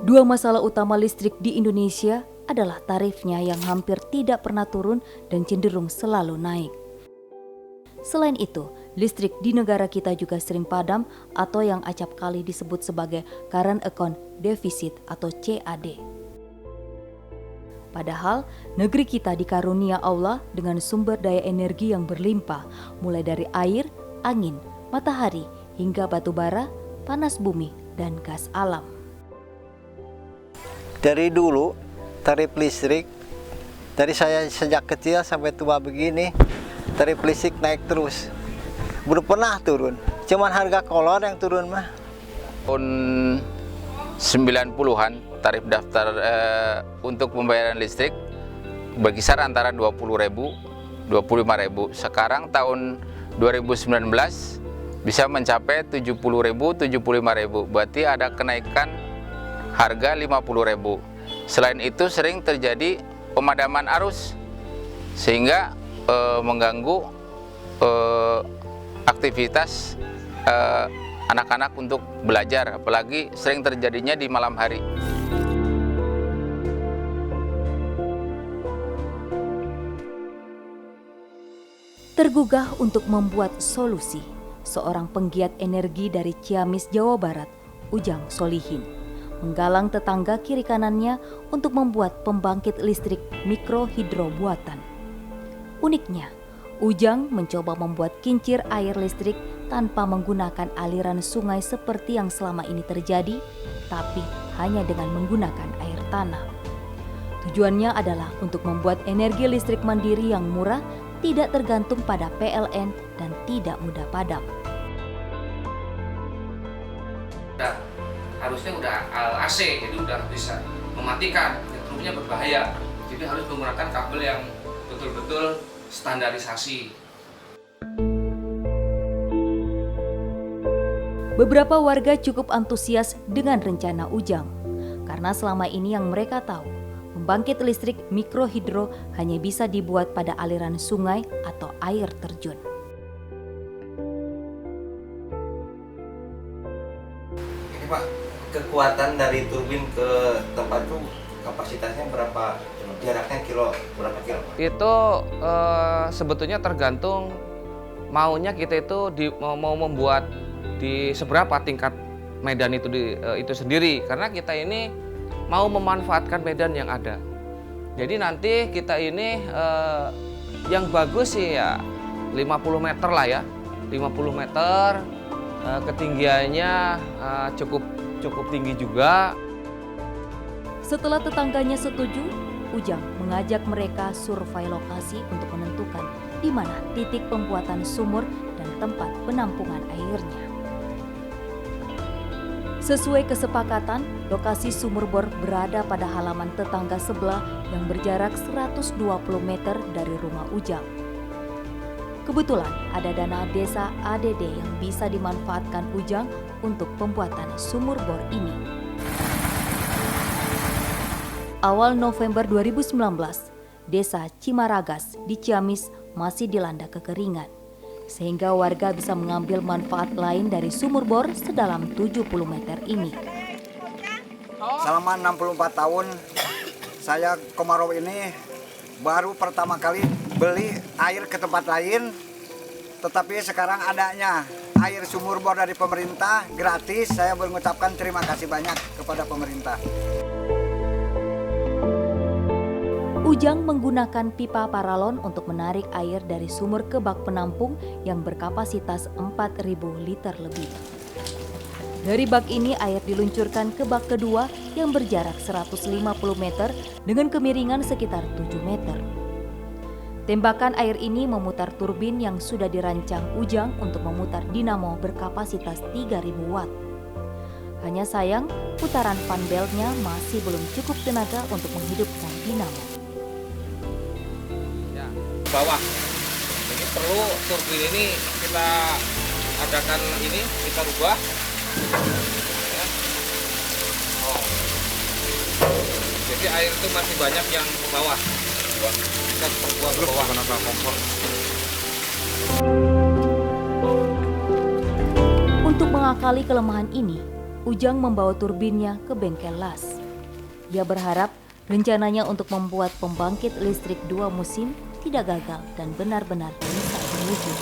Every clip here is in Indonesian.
Dua masalah utama listrik di Indonesia adalah tarifnya yang hampir tidak pernah turun dan cenderung selalu naik. Selain itu, listrik di negara kita juga sering padam atau yang acap kali disebut sebagai current account deficit atau CAD. Padahal negeri kita dikarunia Allah dengan sumber daya energi yang berlimpah, mulai dari air, angin, matahari, hingga batu bara, panas bumi, dan gas alam. Dari dulu tarif listrik, dari saya sejak kecil sampai tua begini, tarif listrik naik terus. Belum pernah turun, cuman harga kolor yang turun mah. Tahun 90-an tarif daftar untuk pembayaran listrik berkisar antara 20.000, 25.000. Sekarang tahun 2019 bisa mencapai 70.000, 75.000. Berarti ada kenaikan harga 50.000. Selain itu sering terjadi pemadaman arus sehingga mengganggu aktivitas anak-anak untuk belajar, apalagi sering terjadinya di malam hari. Tergugah untuk membuat solusi, seorang penggiat energi dari Ciamis, Jawa Barat, Ujang Solihin, menggalang tetangga kiri kanannya untuk membuat pembangkit listrik mikrohidro buatan. Uniknya, Ujang mencoba membuat kincir air listrik tanpa menggunakan aliran sungai seperti yang selama ini terjadi, tapi hanya dengan menggunakan air tanah. Tujuannya adalah untuk membuat energi listrik mandiri yang murah, tidak tergantung pada PLN, dan tidak mudah padam. Harusnya udah AC, jadi udah bisa mematikan, truknya berbahaya. Jadi harus menggunakan kabel yang betul-betul standarisasi. Beberapa warga cukup antusias dengan rencana Ujang, karena selama ini yang mereka tahu, pembangkit listrik mikrohidro hanya bisa dibuat pada aliran sungai atau air terjun. Ini Pak, kekuatan dari turbin ke tempat itu kapasitasnya berapa? Jaraknya berapa kilo? Itu sebetulnya tergantung maunya kita itu mau membuat di seberapa tingkat medan itu sendiri, karena kita ini mau memanfaatkan medan yang ada. Jadi nanti kita ini yang bagus sih ya 50 meter lah ya, 50 meter, ketinggiannya cukup tinggi juga. Setelah tetangganya setuju, Ujang mengajak mereka survei lokasi untuk menentukan di mana titik pembuatan sumur dan tempat penampungan airnya. Sesuai kesepakatan, lokasi sumur bor berada pada halaman tetangga sebelah yang berjarak 120 meter dari rumah Ujang. Kebetulan ada dana desa ADD yang bisa dimanfaatkan Ujang untuk pembuatan sumur bor ini. Awal November 2019, desa Cimaragas di Ciamis masih dilanda kekeringan, sehingga warga bisa mengambil manfaat lain dari sumur bor sedalam 70 meter ini. Selama 64 tahun saya kemarau ini baru pertama kali beli air ke tempat lain, tetapi sekarang adanya air sumur bor dari pemerintah gratis. Saya mengucapkan terima kasih banyak kepada pemerintah. Ujang menggunakan pipa paralon untuk menarik air dari sumur ke bak penampung yang berkapasitas 4.000 liter lebih. Dari bak ini air diluncurkan ke bak kedua yang berjarak 150 meter dengan kemiringan sekitar 7 meter. Tembakan air ini memutar turbin yang sudah dirancang Ujang untuk memutar dinamo berkapasitas 3.000 watt. Hanya sayang, putaran fan beltnya masih belum cukup tenaga untuk menghidupkan dinamo. Bawah, ini perlu turbin ini kita adakan ini, kita rubah. Ya. Jadi air itu masih banyak yang ke bawah. Kita perbuat ke bawah. Untuk mengakali kelemahan ini, Ujang membawa turbinnya ke bengkel las. Dia berharap rencananya untuk membuat pembangkit listrik 2 musim tidak gagal dan benar-benar bisa terwujud.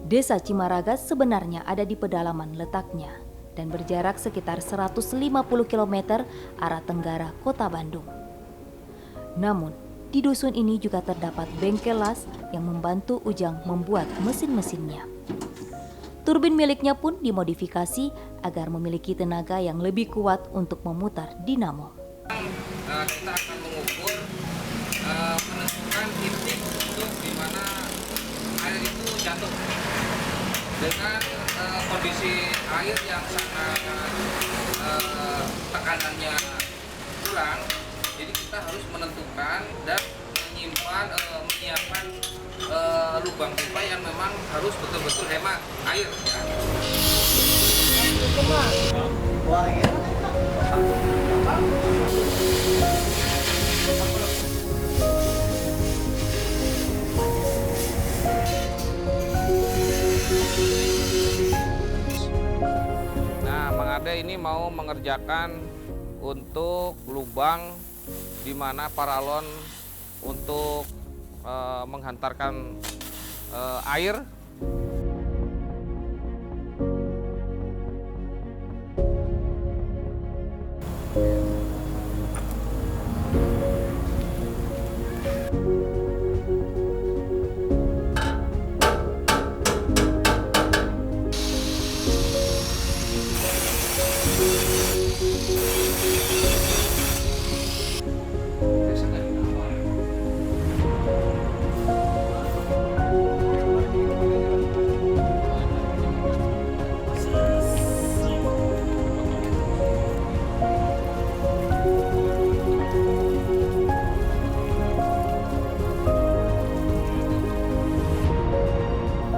Desa Cimaragas sebenarnya ada di pedalaman letaknya dan berjarak sekitar 150 km arah tenggara kota Bandung. Namun, di dusun ini juga terdapat bengkel las yang membantu Ujang membuat mesin-mesinnya. Turbin miliknya pun dimodifikasi agar memiliki tenaga yang lebih kuat untuk memutar dinamo. Kita akan mengukur menentukan titik untuk di mana air itu jatuh. Dengan kondisi air yang sangat tekanannya kurang, jadi kita harus menentukan dan menyiapkan lubang pipa yang memang harus betul-betul hemat air. Nah, Mang Ade ini mau mengerjakan untuk lubang di mana paralon untuk menghantarkan air.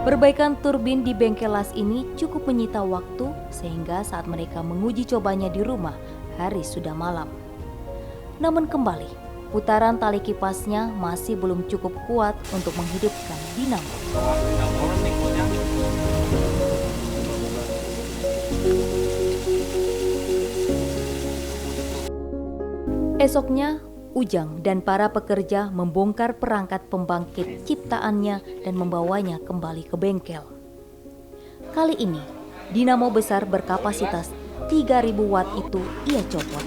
Perbaikan turbin di bengkel las ini cukup menyita waktu sehingga saat mereka menguji cobanya di rumah, hari sudah malam. Namun kembali, putaran tali kipasnya masih belum cukup kuat untuk menghidupkan dinamo. Esoknya, Ujang dan para pekerja membongkar perangkat pembangkit ciptaannya dan membawanya kembali ke bengkel. Kali ini, dinamo besar berkapasitas 3.000 watt itu ia copot.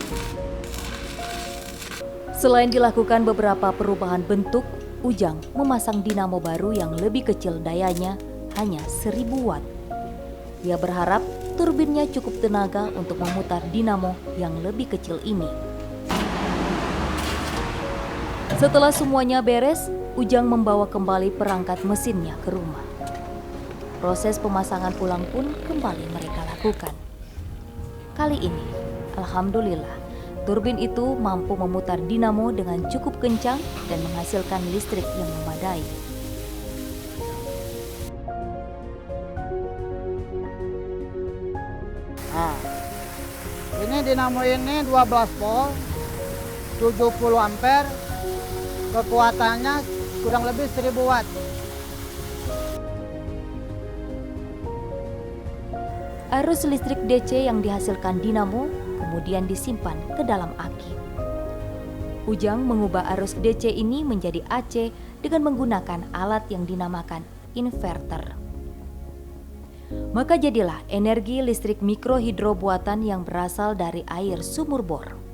Selain dilakukan beberapa perubahan bentuk, Ujang memasang dinamo baru yang lebih kecil dayanya, hanya 1.000 watt. Ia berharap turbinnya cukup tenaga untuk memutar dinamo yang lebih kecil ini. Setelah semuanya beres, Ujang membawa kembali perangkat mesinnya ke rumah. Proses pemasangan ulang pun kembali mereka lakukan. Kali ini, alhamdulillah, turbin itu mampu memutar dinamo dengan cukup kencang dan menghasilkan listrik yang memadai. Nah, ini dinamo ini 12 volt, 70 ampere. Kekuatannya kurang lebih 1.000 watt. Arus listrik DC yang dihasilkan dinamo kemudian disimpan ke dalam aki. Ujang mengubah arus DC ini menjadi AC dengan menggunakan alat yang dinamakan inverter. Maka jadilah energi listrik mikrohidro buatan yang berasal dari air sumur bor.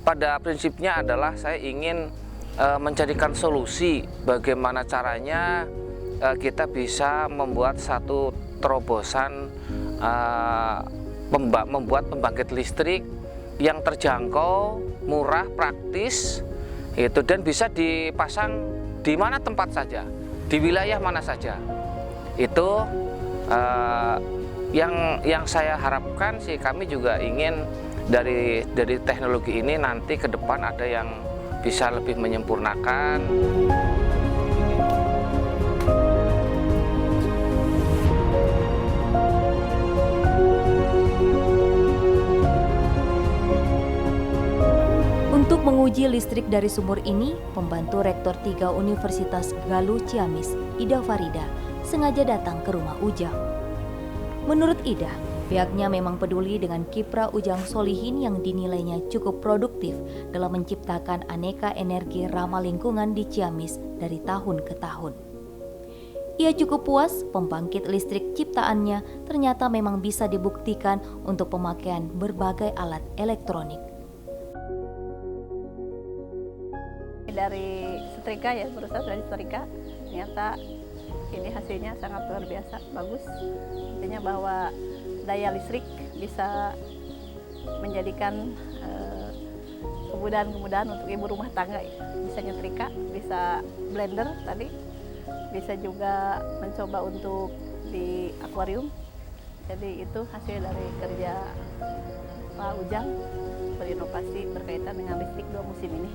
Pada prinsipnya adalah saya ingin mencarikan solusi bagaimana caranya kita bisa membuat satu terobosan membuat pembangkit listrik yang terjangkau, murah, praktis, itu dan bisa dipasang di mana tempat saja, di wilayah mana saja. Itu yang saya harapkan sih, kami juga ingin dari teknologi ini nanti ke depan ada yang bisa lebih menyempurnakan. Untuk menguji listrik dari sumur ini, pembantu Rektor 3 Universitas Galuh Ciamis, Ida Farida, sengaja datang ke rumah Ujang. Menurut Ida, pihaknya memang peduli dengan kiprah Ujang Solihin yang dinilainya cukup produktif dalam menciptakan aneka energi ramah lingkungan di Ciamis dari tahun ke tahun. Ia cukup puas pembangkit listrik ciptaannya ternyata memang bisa dibuktikan untuk pemakaian berbagai alat elektronik. Dari setrika ya, berusaha dari setrika, ternyata ini hasilnya sangat luar biasa, bagus. Artinya bahwa daya listrik bisa menjadikan kemudahan-kemudahan untuk ibu rumah tangga. Bisa nyetrika, bisa blender tadi, bisa juga mencoba untuk di akuarium. Jadi itu hasil dari kerja Pak Ujang berinovasi berkaitan dengan listrik 2 musim ini.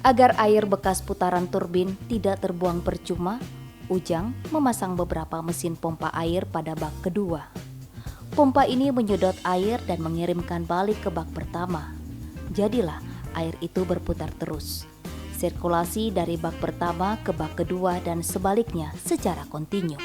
Agar air bekas putaran turbin tidak terbuang percuma, Ujang memasang beberapa mesin pompa air pada bak kedua. Pompa ini menyedot air dan mengirimkan balik ke bak pertama. Jadilah air itu berputar terus. Sirkulasi dari bak pertama ke bak kedua dan sebaliknya secara kontinu.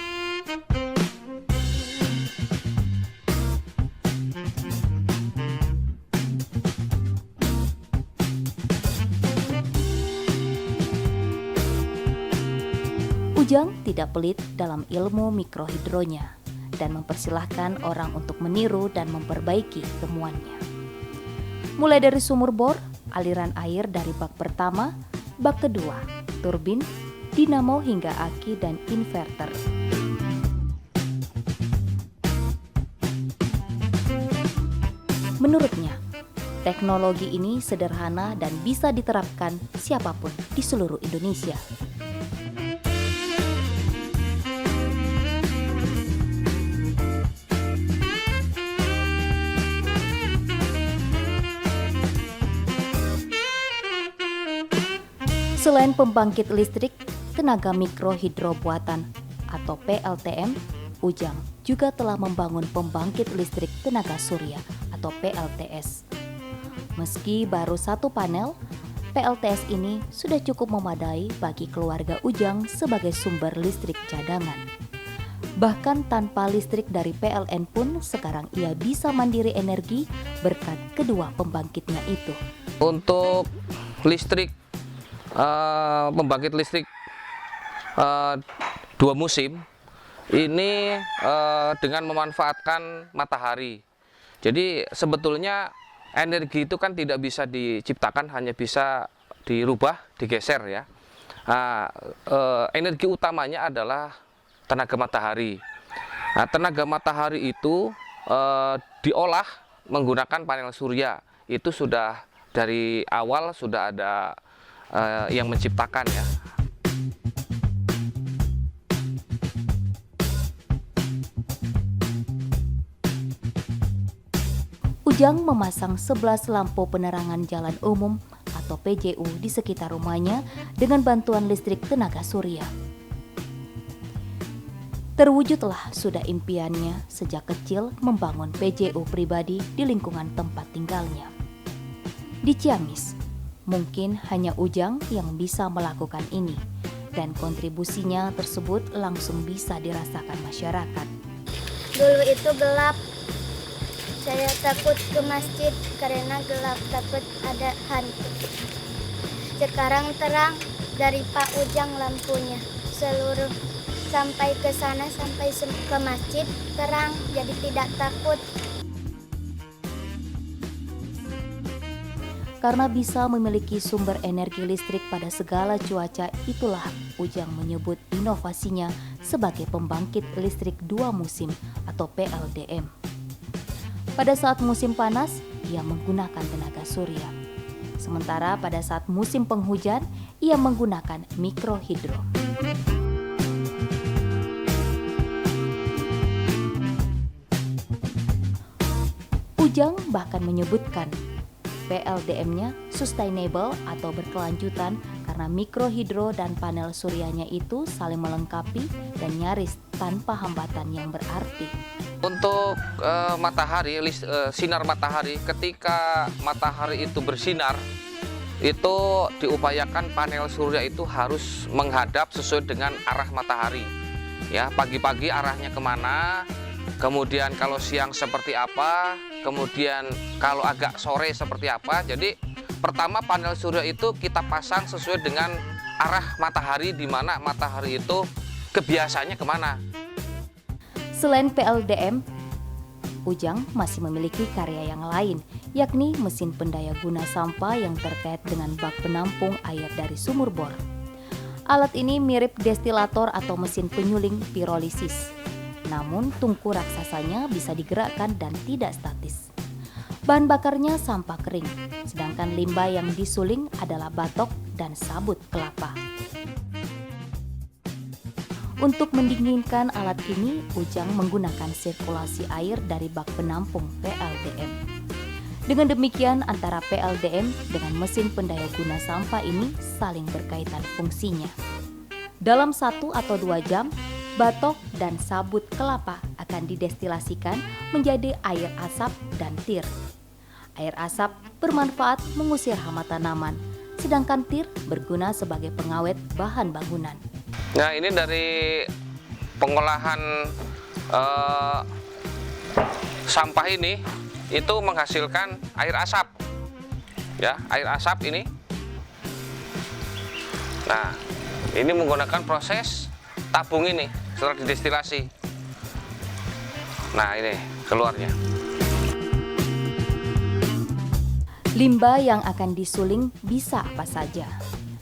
Ujang tidak pelit dalam ilmu mikrohidronya dan mempersilahkan orang untuk meniru dan memperbaiki temuannya. Mulai dari sumur bor, aliran air dari bak pertama, bak kedua, turbin, dinamo hingga aki dan inverter. Menurutnya, teknologi ini sederhana dan bisa diterapkan siapapun di seluruh Indonesia. Selain pembangkit listrik tenaga mikrohidro buatan atau PLTM, Ujang juga telah membangun pembangkit listrik tenaga surya atau PLTS. Meski baru 1 panel, PLTS ini sudah cukup memadai bagi keluarga Ujang sebagai sumber listrik cadangan. Bahkan tanpa listrik dari PLN pun sekarang ia bisa mandiri energi berkat kedua pembangkitnya itu. Untuk listrik pembangkit listrik 2 musim ini dengan memanfaatkan matahari. Jadi sebetulnya energi itu kan tidak bisa diciptakan, hanya bisa dirubah, digeser ya. Energi utamanya adalah tenaga matahari. Tenaga matahari itu diolah menggunakan panel surya. Itu sudah dari awal sudah ada yang menciptakan ya. Ujang memasang 11 lampu penerangan jalan umum atau PJU di sekitar rumahnya dengan bantuan listrik tenaga surya. Terwujudlah sudah impiannya sejak kecil membangun PJU pribadi di lingkungan tempat tinggalnya. Di Ciamis, mungkin hanya Ujang yang bisa melakukan ini, dan kontribusinya tersebut langsung bisa dirasakan masyarakat. Dulu itu gelap, saya takut ke masjid karena gelap, takut ada hantu. Sekarang terang dari Pak Ujang lampunya, seluruh sampai ke sana, sampai ke masjid terang, jadi tidak takut. Karena bisa memiliki sumber energi listrik pada segala cuaca, itulah Ujang menyebut inovasinya sebagai pembangkit listrik 2 musim atau PLDM. Pada saat musim panas, ia menggunakan tenaga surya. Sementara pada saat musim penghujan, ia menggunakan mikrohidro. Ujang bahkan menyebutkan PLDM-nya sustainable atau berkelanjutan karena mikrohidro dan panel suryanya itu saling melengkapi dan nyaris tanpa hambatan yang berarti. Untuk matahari, sinar matahari, ketika matahari itu bersinar, itu diupayakan panel surya itu harus menghadap sesuai dengan arah matahari. Ya, pagi-pagi arahnya kemana, kemudian kalau siang seperti apa, kemudian kalau agak sore seperti apa. Jadi pertama panel surya itu kita pasang sesuai dengan arah matahari, di mana matahari itu kebiasaannya kemana. Selain PLDM, Ujang masih memiliki karya yang lain, yakni mesin pendaya guna sampah yang terkait dengan bak penampung air dari sumur bor. Alat ini mirip destilator atau mesin penyuling pirolisis. Namun tungku raksasanya bisa digerakkan dan tidak statis. Bahan bakarnya sampah kering, sedangkan limbah yang disuling adalah batok dan sabut kelapa. Untuk mendinginkan alat ini, Ujang menggunakan sirkulasi air dari bak penampung PLDM. Dengan demikian, antara PLDM dengan mesin pendaya guna sampah ini saling berkaitan fungsinya. Dalam 1 atau 2 jam, batok dan sabut kelapa akan didestilasikan menjadi air asap dan tir. Air asap bermanfaat mengusir hama tanaman, sedangkan tir berguna sebagai pengawet bahan bangunan. Nah, ini dari pengolahan sampah ini itu menghasilkan air asap. Ya, air asap ini. Nah, ini menggunakan proses tabung ini setelah didestilasi. Nah, ini keluarnya. Limbah yang akan disuling bisa apa saja.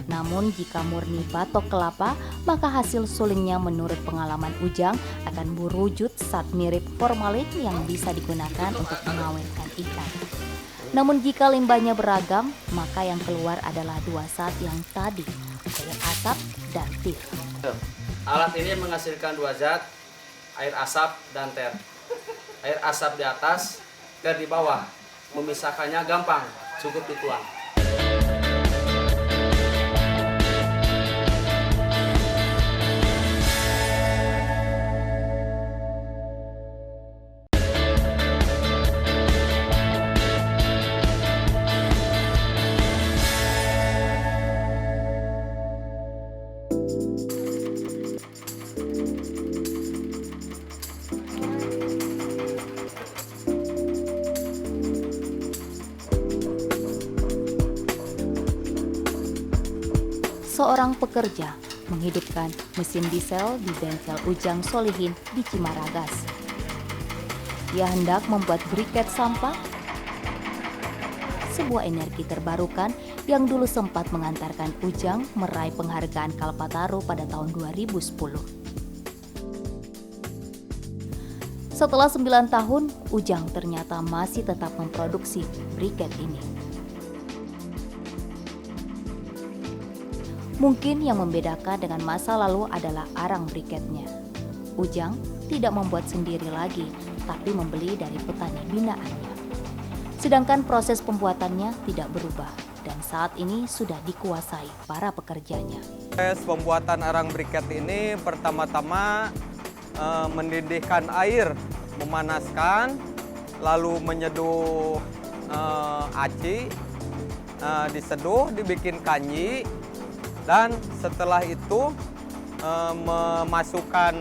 Namun jika murni batok kelapa, maka hasil sulingnya menurut pengalaman Ujang akan berwujud zat mirip formalin yang bisa digunakan untuk mengawetkan ikan. Namun jika limbahnya beragam, maka yang keluar adalah 2 zat yang tadi, air asap dan tir. Alat ini menghasilkan 2 zat, air asap dan ter. Air asap di atas, ter di bawah. Memisahkannya gampang, cukup dituang. Seorang pekerja menghidupkan mesin diesel di bengkel Ujang Solihin di Cimaragas. Ia hendak membuat briket sampah, sebuah energi terbarukan yang dulu sempat mengantarkan Ujang meraih penghargaan Kalpataru pada tahun 2010. Setelah 9 tahun, Ujang ternyata masih tetap memproduksi briket ini. Mungkin yang membedakan dengan masa lalu adalah arang briketnya. Ujang tidak membuat sendiri lagi, tapi membeli dari petani binaannya. Sedangkan proses pembuatannya tidak berubah dan saat ini sudah dikuasai para pekerjanya. Proses pembuatan arang briket ini pertama-tama mendidihkan air, memanaskan, lalu menyeduh aci, diseduh, dibikin kanji, dan setelah itu memasukkan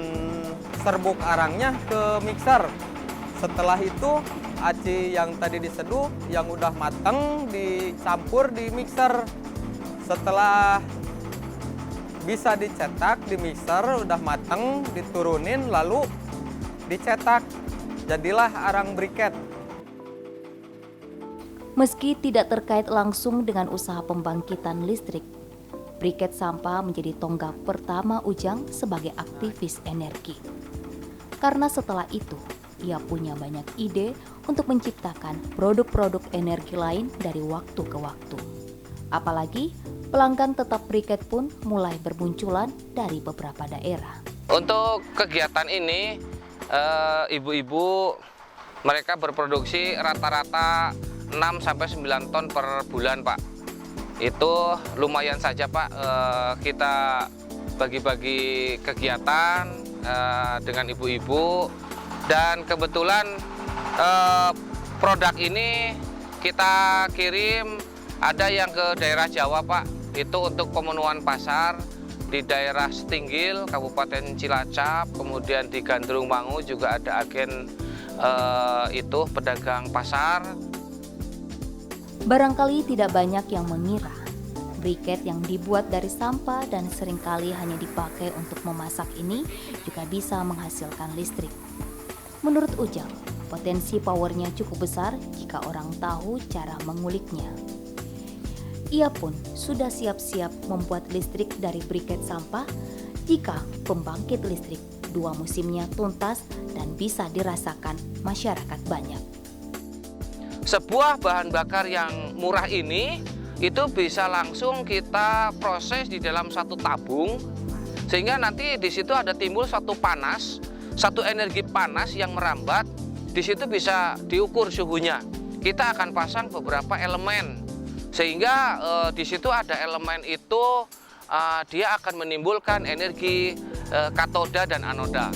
serbuk arangnya ke mixer. Setelah itu aci yang tadi diseduh, yang udah mateng, dicampur di mixer. Setelah bisa dicetak di mixer, udah mateng, diturunin, lalu dicetak. Jadilah arang briket. Meski tidak terkait langsung dengan usaha pembangkitan listrik, briket sampah menjadi tonggak pertama Ujang sebagai aktivis energi. Karena setelah itu, ia punya banyak ide untuk menciptakan produk-produk energi lain dari waktu ke waktu. Apalagi pelanggan tetap briket pun mulai bermunculan dari beberapa daerah. Untuk kegiatan ini, ibu-ibu mereka berproduksi rata-rata 6-9 ton per bulan, Pak. Itu lumayan saja, Pak. Kita bagi-bagi kegiatan dengan ibu-ibu. Dan kebetulan produk ini kita kirim, ada yang ke daerah Jawa, Pak. Itu untuk pemenuhan pasar di daerah Setinggil, Kabupaten Cilacap, kemudian di Gandrung Mangu juga ada agen itu pedagang pasar. Barangkali tidak banyak yang mengira briket yang dibuat dari sampah dan seringkali hanya dipakai untuk memasak ini juga bisa menghasilkan listrik. Menurut Ujang, potensi powernya cukup besar jika orang tahu cara menguliknya. Ia pun sudah siap-siap membuat listrik dari briket sampah jika pembangkit listrik 2 musimnya tuntas dan bisa dirasakan masyarakat banyak. Sebuah bahan bakar yang murah ini itu bisa langsung kita proses di dalam satu tabung, sehingga nanti di situ ada timbul satu panas, satu energi panas yang merambat. Di situ bisa diukur suhunya. Kita akan pasang beberapa elemen, sehingga di situ ada elemen itu dia akan menimbulkan energi katoda dan anoda.